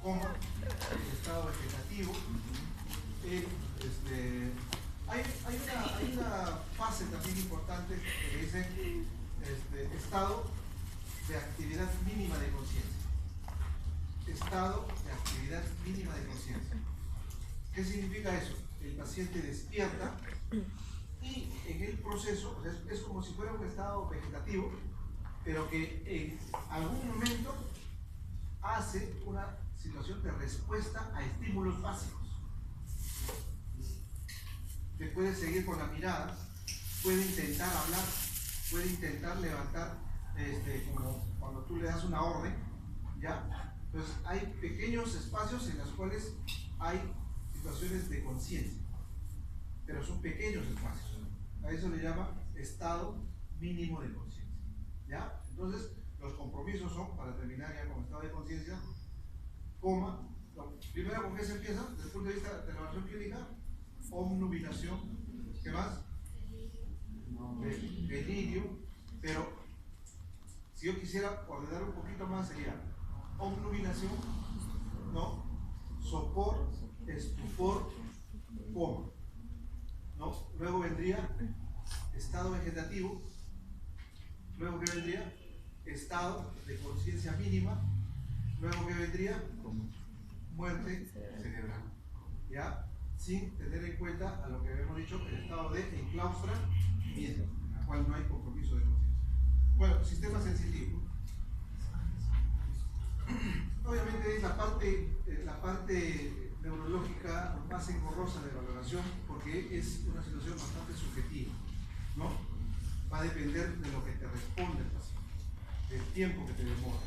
coma, el estado vegetativo. Hay una fase también importante que dice estado de actividad mínima de conciencia. Estado de actividad mínima de conciencia. ¿Qué significa eso? El paciente despierta y en el proceso, es como si fuera un estado vegetativo, pero que en algún momento hace una situación de respuesta a estímulos básicos. Que puede seguir con la mirada, puede intentar hablar, puede intentar levantar, como cuando tú le das una orden, ¿ya? Entonces hay pequeños espacios en los cuales hay situaciones de conciencia, pero son pequeños espacios. A eso le llama estado mínimo de conciencia, ¿ya? Entonces los compromisos son, para terminar ya con estado de conciencia, coma, primero con qué se empieza, desde el punto de vista de la evaluación clínica, obnubilación, ¿qué más? Delirio, pero si yo quisiera ordenar un poquito más sería obnubilación, ¿no? Sopor, estupor, coma, ¿no? Luego vendría estado vegetativo, luego que vendría estado de conciencia mínima, luego que vendría muerte cerebral, ¿ya? Sin tener en cuenta a lo que habíamos dicho, el estado de enclaustramiento, en el cual no hay compromiso de conciencia. Bueno, sistema sensitivo. Obviamente es la parte neurológica más engorrosa de valoración, porque es una situación bastante subjetiva, ¿no? Va a depender de lo que te responde el paciente, del tiempo que te demora,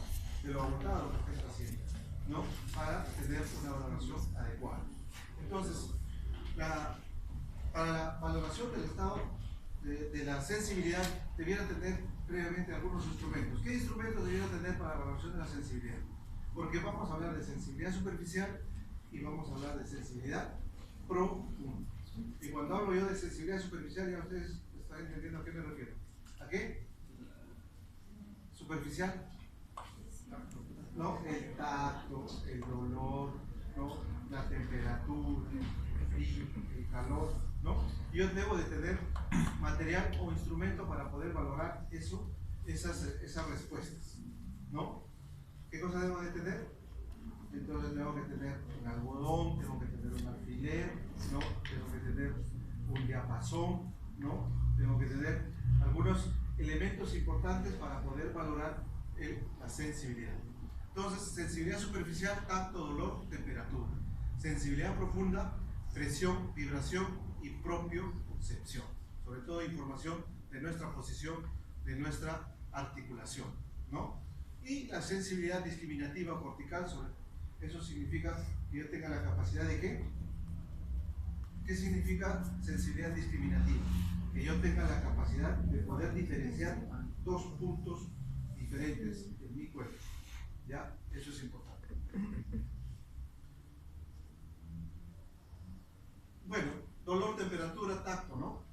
de lo agotado que estés haciendo, ¿no? Para tener una valoración adecuada. Entonces, para la valoración del estado de la sensibilidad, debiera tener previamente algunos instrumentos. ¿Qué instrumentos debiera tener para la valoración de la sensibilidad? Porque vamos a hablar de sensibilidad superficial y vamos a hablar de sensibilidad profunda. Y cuando hablo yo de sensibilidad superficial, ya ustedes están entendiendo a qué me refiero. ¿A qué? Superficial, ¿no? El tacto, el dolor, ¿no? La temperatura, el frío, el calor, ¿no? Yo debo de tener material o instrumento para poder valorar esas respuestas, ¿no? ¿Qué cosa debo de tener? Entonces tengo que tener un algodón, tengo que tener un alfiler, ¿no? Tengo que tener un diapasón, ¿no? Tengo que tener algunos elementos importantes para poder valorar la sensibilidad. Entonces, sensibilidad superficial, tacto, dolor, temperatura. Sensibilidad profunda, presión, vibración y propiocepción. Sobre todo información de nuestra posición, de nuestra articulación, ¿no? Y la sensibilidad discriminativa cortical, eso significa que yo tenga la capacidad de ¿qué? ¿Qué significa sensibilidad discriminativa? Que yo tenga la capacidad de poder diferenciar dos puntos diferentes en mi cuerpo. ¿Ya? Eso es importante. Bueno, dolor, temperatura, tacto, ¿no?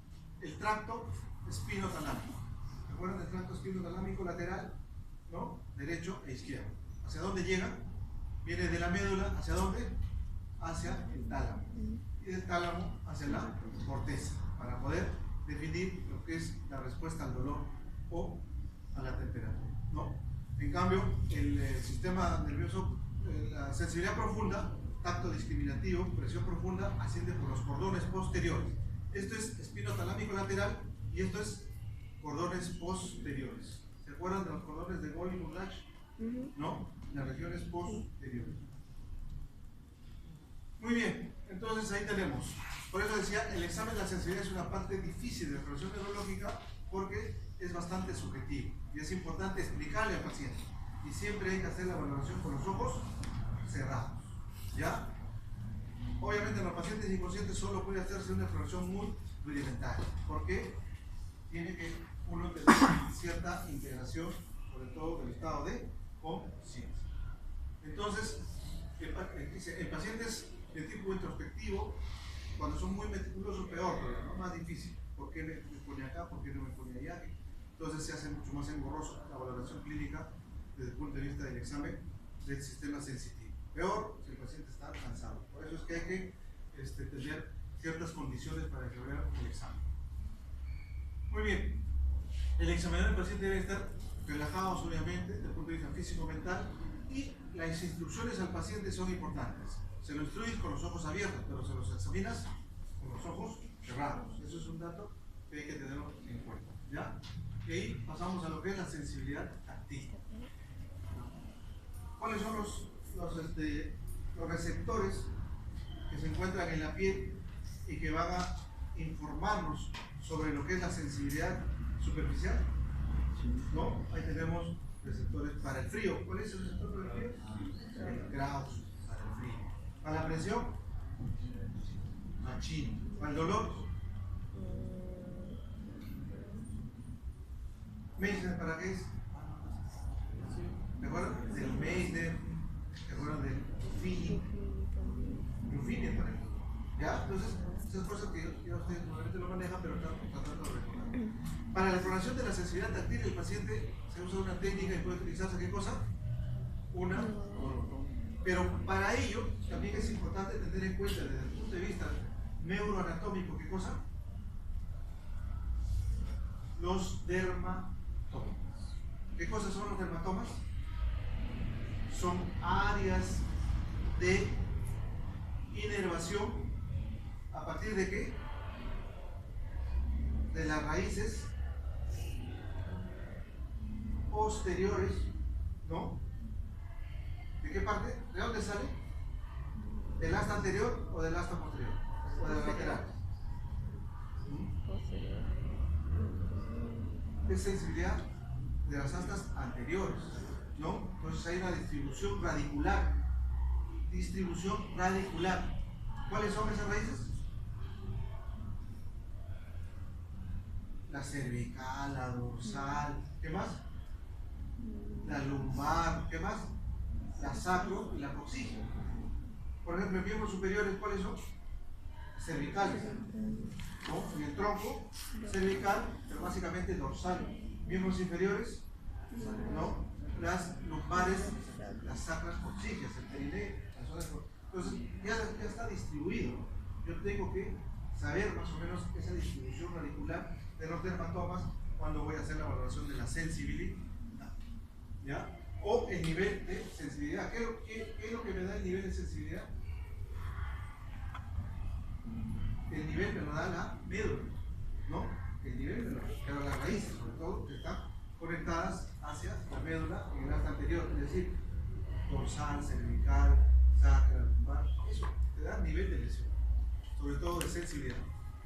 El tracto espinotalámico. ¿Se acuerdan del tracto espinotalámico lateral? ¿No? Derecho e izquierdo. ¿Hacia dónde llega? Viene de la médula, ¿hacia dónde? Hacia el tálamo. Y del tálamo hacia la corteza, para poder definir lo que es la respuesta al dolor o a la temperatura, ¿no? En cambio, el sistema nervioso, la sensibilidad profunda, tacto discriminativo, presión profunda, asciende por los cordones posteriores. Esto es espinotalámico lateral y esto es cordones posteriores. ¿Se acuerdan de los cordones de Gol y Goulash? ¿No? Las regiones posteriores. Muy bien, entonces ahí tenemos. Por eso decía, el examen de la sensibilidad es una parte difícil de la evaluación neurológica porque es bastante subjetivo y es importante explicarle al paciente. Y siempre hay que hacer la valoración con los ojos cerrados. ¿Ya? Obviamente en los pacientes inconscientes solo puede hacerse una exploración muy rudimentaria porque tiene que uno tener cierta integración, sobre todo del estado de conciencia. Entonces, en pacientes de tipo introspectivo, cuando son muy meticulosos, peor, ¿no? Más difícil. ¿Por qué me pone acá? ¿Por qué no me pone allá? Entonces se hace mucho más engorroso la valoración clínica desde el punto de vista del examen del sistema sensitivo. Peor que hay que tener ciertas condiciones para desarrollar el examen. Muy bien, el examinador del paciente debe estar relajados, obviamente, desde el punto de vista físico-mental, y las instrucciones al paciente son importantes. Se lo instruyes con los ojos abiertos, pero se los examinas con los ojos cerrados. Eso es un dato que hay que tenerlo en cuenta, ¿ya? Y ahí pasamos a lo que es la sensibilidad táctil. ¿Cuáles son los receptores que se encuentran en la piel y que van a informarnos sobre lo que es la sensibilidad superficial? ¿No? Ahí tenemos receptores para el frío. ¿Cuál es el receptor para el frío? El Gauss, para el frío. Para la presión, Machín. Para el dolor, Meissner. ¿Para qué es? ¿Te acuerdas? Del Meissner, ¿te acuerdas del Ruffini? Ruffini, para el dolor. ¿Ya? Entonces, esas cosas que ya ustedes normalmente lo manejan, pero están tratando de recordar. Para la exploración de la sensibilidad táctil, el paciente se usa una técnica y puede utilizarse, ¿qué cosa? Una orotón. Pero para ello, también es importante tener en cuenta desde el punto de vista neuroanatómico, ¿qué cosa? Los dermatomas. ¿Qué cosas son los dermatomas? Son áreas de inervación. ¿A partir de qué? De las raíces posteriores, ¿no? ¿De qué parte? ¿De dónde sale? ¿Del asta anterior o del asta posterior? ¿O de la lateral? Posterior. Es sensibilidad de las astas anteriores, ¿no? Entonces hay una distribución radicular. Distribución radicular. ¿Cuáles son esas raíces? La cervical, la dorsal, ¿qué más? La lumbar, ¿qué más? La sacro y la proxigia. Por ejemplo, en miembros superiores, ¿cuáles son? Cervicales, ¿no? En el tronco, cervical, pero básicamente dorsal. Miembros inferiores, ¿no? Las lumbares, las sacras proxigias, el perineo, las zonas. Entonces, ya está distribuido. Yo tengo que saber más o menos esa distribución radicular de los dermatomas cuando voy a hacer la valoración de la sensibilidad, ¿ya? O el nivel de sensibilidad. ¿Qué es lo que me da el nivel de sensibilidad? El nivel me lo da la médula, ¿no? El nivel me lo da, pero las raíces, sobre todo, que están conectadas hacia la médula en el asta anterior, es decir, dorsal, cervical, sacra, lumbar, eso te da nivel de lesión, sobre todo de sensibilidad.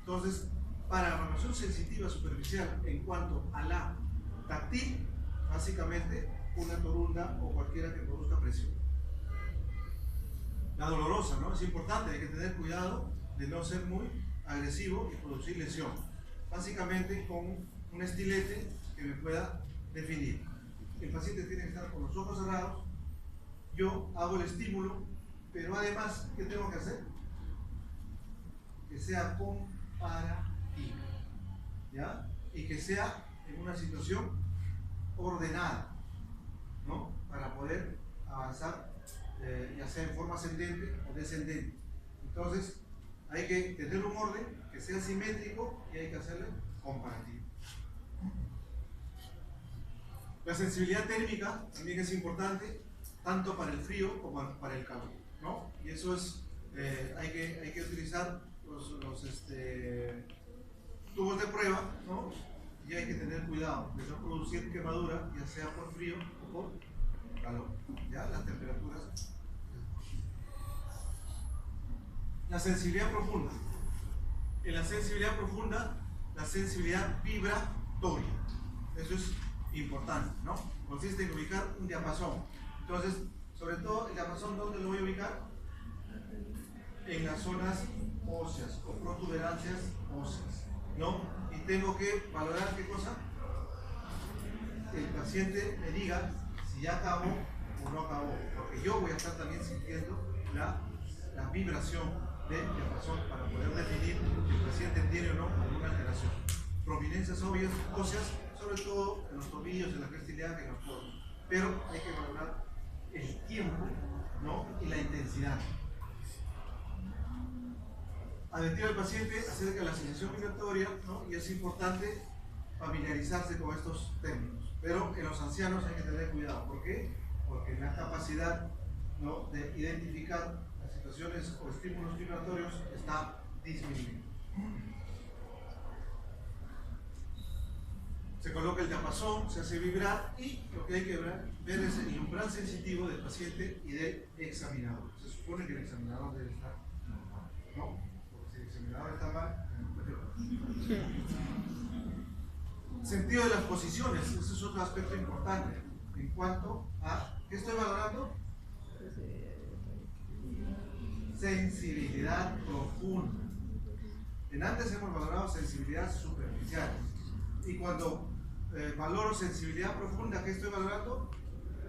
Entonces, para la evaluación sensitiva superficial en cuanto a la táctil, básicamente una torunda o cualquiera que produzca presión. La dolorosa, ¿no? Es importante, hay que tener cuidado de no ser muy agresivo y producir lesión. Básicamente con un estilete que me pueda definir. El paciente tiene que estar con los ojos cerrados, yo hago el estímulo, pero además, ¿qué tengo que hacer? Que sea comparativo, ¿ya? Y que sea en una situación ordenada, ¿no? Para poder avanzar, ya sea en forma ascendente o descendente. Entonces, hay que tener un orden que sea simétrico y hay que hacerle comparativo. La sensibilidad térmica también es importante, tanto para el frío como para el calor, ¿no? Y eso es, hay que utilizar los tubos de prueba, ¿no? Y hay que tener cuidado de no producir quemadura, ya sea por frío o por calor, ¿ya? Las temperaturas. La sensibilidad profunda. En la sensibilidad profunda, la sensibilidad vibratoria. Eso es importante, ¿no? Consiste en ubicar un diapasón. Entonces, sobre todo el diapasón, ¿dónde lo voy a ubicar? En las zonas óseas o protuberancias óseas, ¿no? Y tengo que valorar qué cosa. El paciente me diga si ya acabó o no acabó, porque yo voy a estar también sintiendo la vibración del diapasón para poder definir si el paciente tiene o no alguna alteración. Prominencias óseas, sobre todo en los tobillos, en la cresta ilíaca, en los codos. Pero hay que valorar el tiempo, ¿no? Y la intensidad. advertir al paciente acerca de la sensación migratoria, ¿no? Y es importante familiarizarse con estos términos. Pero en los ancianos hay que tener cuidado. ¿Por qué? Porque la capacidad, ¿no?, de identificar las situaciones o estímulos migratorios está disminuyendo. Se coloca el diapasón, se hace vibrar y lo que hay que ver es el umbral sensitivo del paciente y del examinador. Se supone que el examinador debe estar normal, ¿no? Porque si el examinador está mal, sentido de las posiciones, ese es otro aspecto importante en cuanto a ¿qué estoy valorando? Sensibilidad profunda. En antes hemos valorado sensibilidad superficial. Y cuando valoro sensibilidad profunda, ¿qué estoy valorando?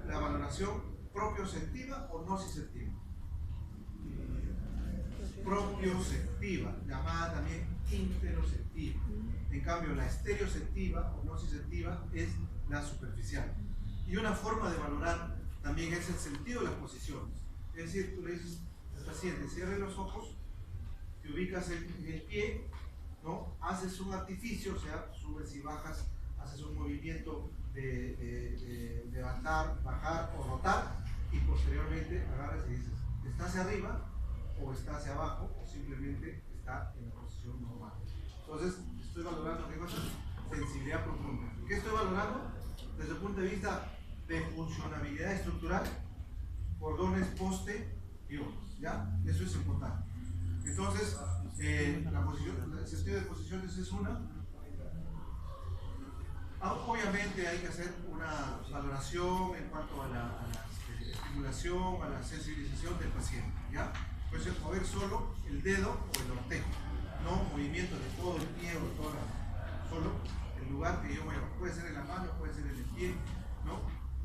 La valoración propioceptiva o nociceptiva. Propioceptiva, llamada también interoceptiva. En cambio, la estereoceptiva o nociceptiva es la superficial. Y una forma de valorar también es el sentido de las posiciones. Es decir, tú le dices al paciente, cierre los ojos, te ubicas en el pie, ¿no? Haces un artificio, o sea, subes y bajas, haces un movimiento de levantar, bajar o rotar, y posteriormente agarras y dices, ¿está hacia arriba o está hacia abajo o simplemente está en la posición normal? Entonces, estoy valorando qué cosa, sensibilidad profunda. ¿Qué estoy valorando? Desde el punto de vista de funcionabilidad estructural, cordones, poste y otros, ¿ya? Eso es importante. Entonces, la posición, el sentido de posiciones es una. Obviamente hay que hacer una valoración en cuanto a la estimulación, a la sensibilización del paciente, ¿ya? Puede ser mover solo el dedo o el ortejo, no movimiento de todo el pie o toda solo el lugar que yo voy a, puede ser en la mano, puede ser en el pie, ¿no?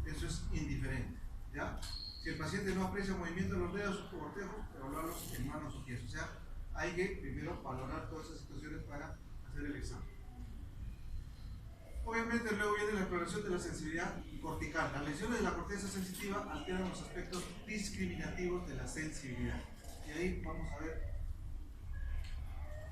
Eso es indiferente, ¿ya? Si el paciente no aprecia el movimiento de los dedos o ortejos, evaluarlos en manos o pies. O sea, hay que primero valorar todas esas situaciones para hacer el examen. Obviamente luego viene la exploración de la sensibilidad cortical. Las lesiones de la corteza sensitiva alteran los aspectos discriminativos de la sensibilidad. Y ahí vamos a ver,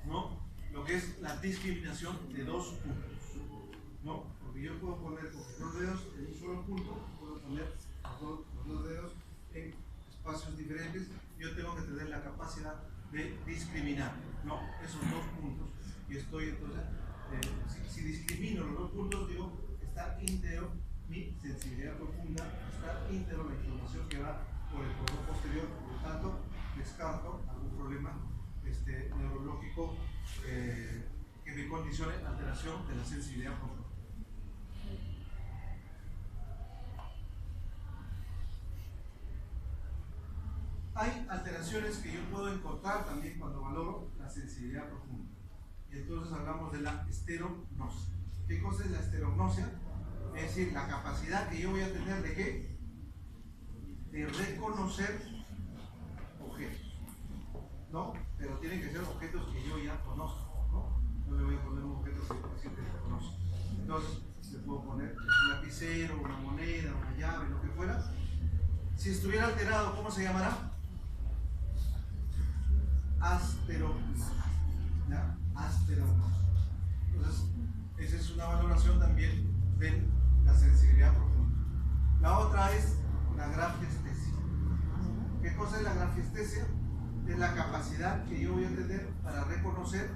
¿no?, lo que es la discriminación de dos puntos, ¿no? Porque yo puedo poner con los dos dedos en un solo punto, puedo poner los dos dedos en espacios diferentes. Yo tengo que tener la capacidad de discriminar, ¿no?, esos dos puntos. Y estoy entonces, si discrimino los dos puntos, digo, está íntegro mi sensibilidad profunda, está íntegro la información que va por el cordón posterior, por lo tanto, descarto algún problema neurológico que me condicione la alteración de la sensibilidad profunda. Hay alteraciones que yo puedo encontrar también cuando valoro la sensibilidad profunda. Y entonces hablamos de la esterognosia. ¿Qué cosa es la esterognosia? Es decir, la capacidad que yo voy a tener de ¿qué? De reconocer objetos, ¿no? Pero tienen que ser objetos que yo ya conozco, ¿no? No le voy a poner un objeto que el paciente no conoce. Entonces, le puedo poner un lapicero, una moneda, una llave, lo que fuera. Si estuviera alterado, ¿cómo se llamará? Asterognosia. ¿Ya? Asterognosia. Entonces, esa es una valoración también de la sensibilidad profunda. La otra es la grafiestesia. ¿Qué cosa es la grafiestesia? Es la capacidad que yo voy a tener para reconocer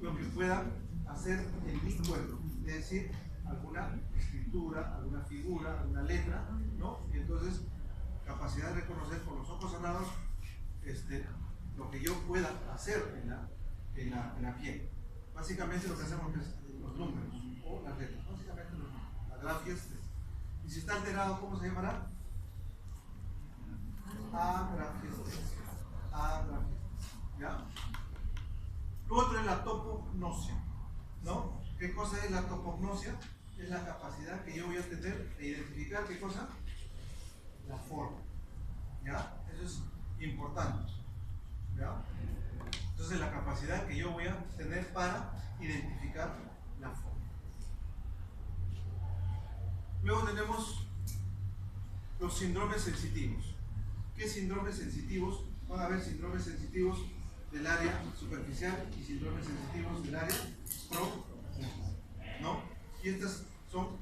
lo que pueda hacer en mi cuerpo, es decir, alguna escritura, alguna figura, alguna letra, ¿no? Y entonces, capacidad de reconocer con los ojos cerrados lo que yo pueda hacer en la piel. Básicamente lo que hacemos es los números o las letras, básicamente los números, la grafiestesia. Y si está alterado, ¿cómo se llamará? Agrafiestesia. ¿Ya? Lo otro es la topognosia, ¿no? ¿Qué cosa es la topognosia? Es la capacidad que yo voy a tener de identificar, ¿qué cosa? La forma, ¿ya? Eso es importante, ¿ya? Entonces, la capacidad que yo voy a tener para identificar la forma. Luego tenemos los síndromes sensitivos. ¿Qué síndromes sensitivos? Van a haber síndromes sensitivos del área superficial y síndromes sensitivos del área profunda, ¿no? Y estas son,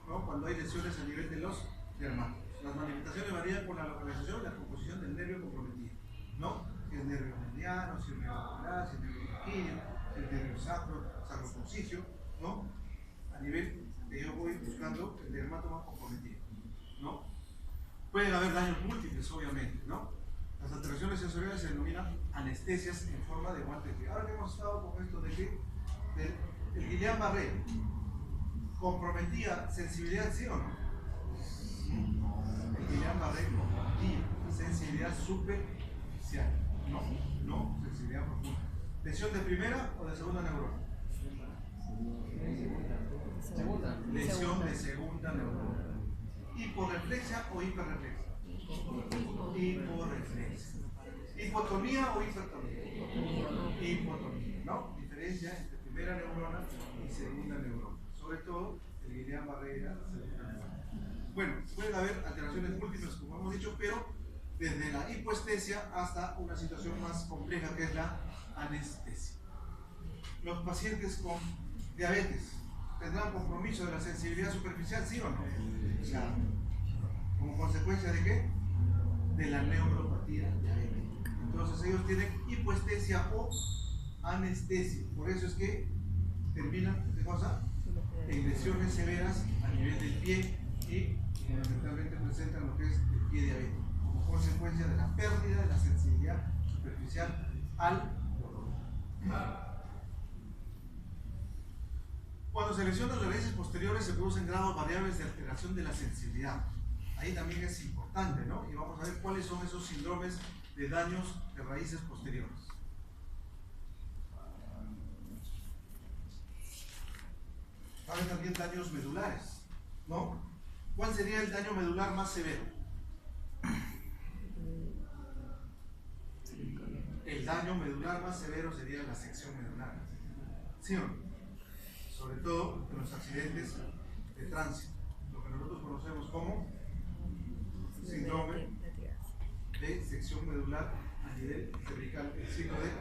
¿no?, cuando hay lesiones a nivel de los dermatos. Las manifestaciones varían por la localización y la composición del nervio comprometido, ¿no? Si es nervio mediano, si es nervio ocular, si es nervio raquídeo, si es nervio sacroconciso, ¿no? A nivel que yo voy buscando el dermatoma comprometido, ¿no? Pueden haber daños múltiples, obviamente, ¿no? Las alteraciones sensoriales se denominan anestesias en forma de guante de frío. Ahora que hemos estado con esto de que el Guillain-Barré comprometía sensibilidad, ¿sí o no? El Guillain-Barré comprometía sensibilidad superficial, no sensibilidad profunda. ¿Lesión de primera o de segunda neurona? Lesión de segunda neurona. ¿Hiporreflexia o hiperreflexia? Hiporreflexia. ¿Hipotonía o hipertonía? Hipotonía, ¿no? Diferencia entre primera neurona y segunda neurona. Sobre todo el Guillain-Barré era segunda neurona. Bueno, pueden haber alteraciones múltiples, como hemos dicho, pero desde la hipoestesia hasta una situación más compleja que es la anestesia. Los pacientes con diabetes tendrán compromiso de la sensibilidad superficial, ¿sí o no? Claro. ¿Como consecuencia de qué? De la neuropatía diabética. Entonces ellos tienen hipoestesia o anestesia. Por eso es que terminan, ¿qué cosa?, en lesiones severas a nivel del pie y fundamentalmente presentan lo que es el pie diabético, como consecuencia de la pérdida de la sensibilidad superficial al dolor. Cuando se lesionan las raíces posteriores se producen grados variables de alteración de la sensibilidad. Ahí también es importante, ¿no? Y vamos a ver cuáles son esos síndromes de daños de raíces posteriores. Va a haber también daños medulares, ¿no? ¿Cuál sería el daño medular más severo? El daño medular más severo sería la sección medular, ¿sí o no? Sobre todo en los accidentes de tránsito, lo que nosotros conocemos como síndrome de sección medular a nivel cervical, el signo de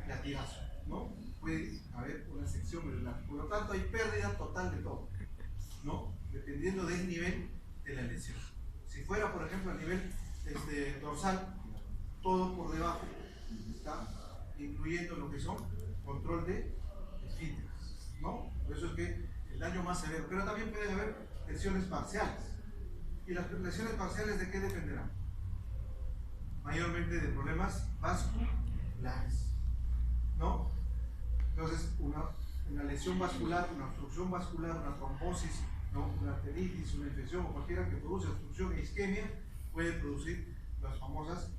latigazo, ¿no? Puede haber una sección medular, por lo tanto hay pérdida total de todo, ¿no? Dependiendo del nivel de la lesión. Si fuera, por ejemplo, a nivel dorsal, todo por debajo está incluyendo lo que son control de esfínteres, ¿no? Por eso es que el daño más severo, pero también puede haber lesiones parciales. ¿Y las lesiones parciales de qué dependerán? Mayormente de problemas vasculares, ¿no? Entonces, una lesión vascular, una obstrucción vascular, una trombosis, ¿no?, una arteritis, una infección o cualquiera que produce obstrucción e isquemia puede producir las famosas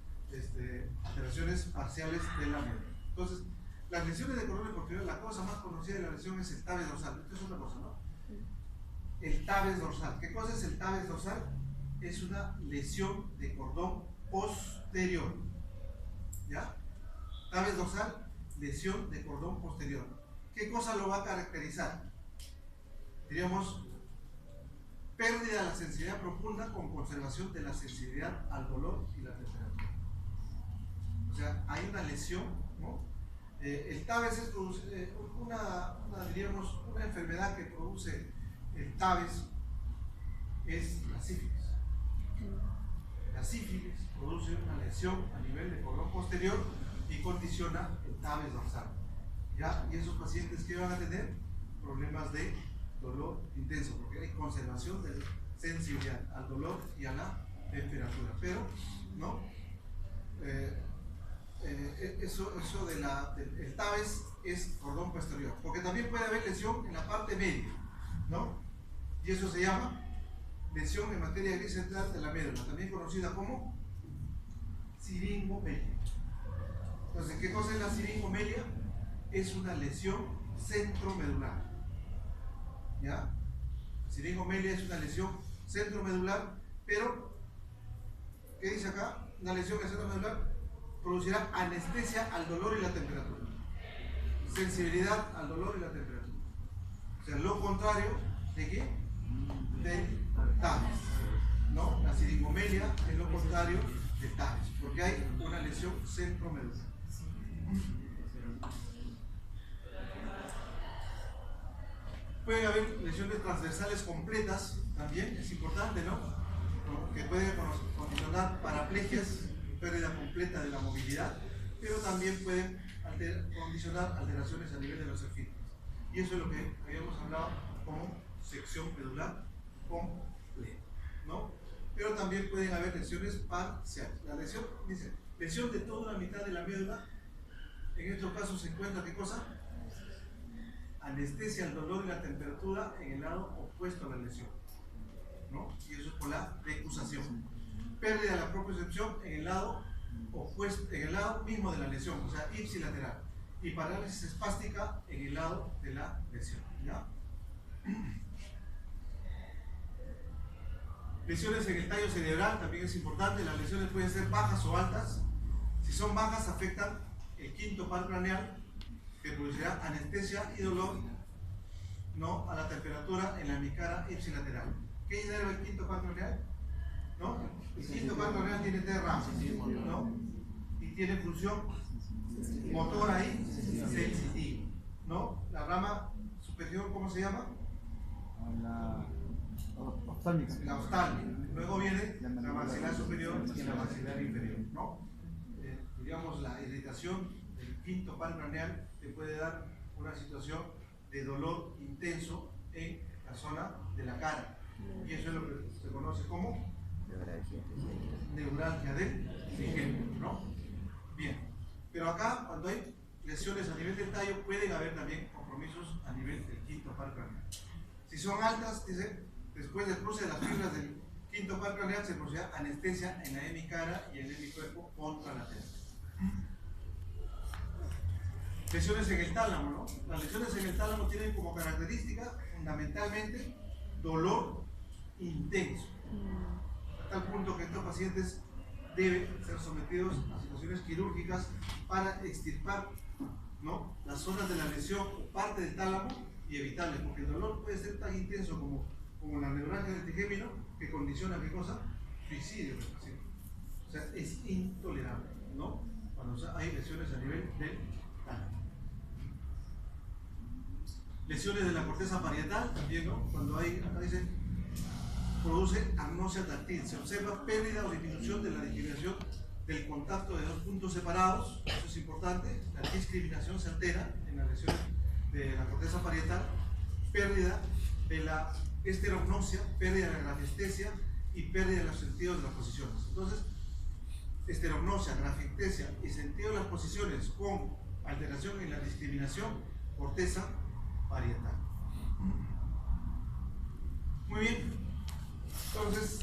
alteraciones parciales de la médula. Entonces, las lesiones de cordón posterior, la cosa más conocida de la lesión es el tabes dorsal. Esto es otra cosa, ¿no? El tabes dorsal. ¿Qué cosa es el tabes dorsal? Es una lesión de cordón posterior. ¿Ya? Tabes dorsal, lesión de cordón posterior. ¿Qué cosa lo va a caracterizar? Diríamos, pérdida de la sensibilidad profunda con conservación de la sensibilidad al dolor y la temperatura. O sea, hay una lesión, ¿no? El tabes es diríamos, una enfermedad que produce el tabes es la sífilis. La sífilis produce una lesión a nivel de cordón posterior y condiciona el tabes dorsal, ¿ya? Y esos pacientes que van a tener problemas de dolor intenso, porque hay conservación de sensibilidad al dolor y a la temperatura, pero no eso del tabes es cordón posterior, porque también puede haber lesión en la parte media, ¿no? Y eso se llama lesión en materia gris central de la médula, también conocida como siringomelia. Entonces, ¿qué cosa es la siringomelia? Es una lesión centromedular, ¿ya? La siringomelia es una lesión centromedular, pero ¿qué dice acá? Una lesión centromedular producirá anestesia al dolor y la temperatura, sensibilidad al dolor y la temperatura. O sea, lo contrario de qué? Del tabes, ¿no? La siringomelia es lo contrario del tabes, porque hay una lesión centromedular. Pueden haber lesiones transversales completas, también es importante, ¿no? Que pueden condicionar paraplegias, pérdida completa de la movilidad, pero también pueden condicionar alteraciones a nivel de los esfínteres. Y eso es lo que habíamos hablado como sección medular completa, ¿no? Pero también pueden haber lesiones parciales. La lesión, dice, lesión de toda la mitad de la médula, en estos casos se encuentra, ¿qué cosa? Anestesia, el dolor y la temperatura en el lado opuesto a la lesión, ¿no? Y eso es por la decusación. Pérdida de la propiocepción en el lado opuesto, en el lado mismo de la lesión, o sea, ipsilateral. Y parálisis espástica en el lado de la lesión, ¿ya? Lesiones en el tallo cerebral también es importante. Las lesiones pueden ser bajas o altas. Si son bajas, afectan el quinto par craneal, que producirá anestesia y dolor, ¿no? A la temperatura en la hemicara ipsilateral. ¿Qué inerva el quinto par craneal? ¿No? El quinto par craneal tiene 3 ramas, ¿no? Y tiene función motora y sensitiva, ¿no? La rama superior, ¿cómo se llama? La oftálmica. La oftálmica. Luego viene la maxilar superior y la maxilar inferior, ¿no? Digamos, la irritación del quinto par craneal te puede dar una situación de dolor intenso en la zona de la cara. Y eso es lo que se conoce como neuralgia del trigémino, ¿no? Bien. Pero acá, cuando hay lesiones a nivel del tallo, pueden haber también compromisos a nivel del quinto par craneal. Si son altas, dice, después del cruce de las fibras del quinto par craneal se procede anestesia en la hemicara y en el hemicuerpo contralateral. Lesiones en el tálamo, ¿no? Las lesiones en el tálamo tienen como característica fundamentalmente dolor intenso, a tal punto que estos pacientes deben ser sometidos a situaciones quirúrgicas para extirpar, ¿no? Las zonas de la lesión o parte del tálamo y evitarle, porque el dolor puede ser tan intenso como la neuralgia del trigémino que condiciona, ¿qué cosa? Suicidio del paciente. O sea, es intolerable, ¿no? Cuando hay lesiones a nivel del tálamo. Lesiones de la corteza parietal también, ¿no? Cuando hay, acá dice, produce agnosia táctil. Se observa pérdida o disminución de la discriminación del contacto de dos puntos separados. Eso es importante. La discriminación se altera en las lesiones de la corteza parietal. Pérdida de la esterognosia, pérdida de la grafestesia y pérdida de los sentidos de las posiciones. Entonces, esterognosia, grafestesia y sentido de las posiciones con alteración en la discriminación, corteza parietal. Muy bien. Entonces,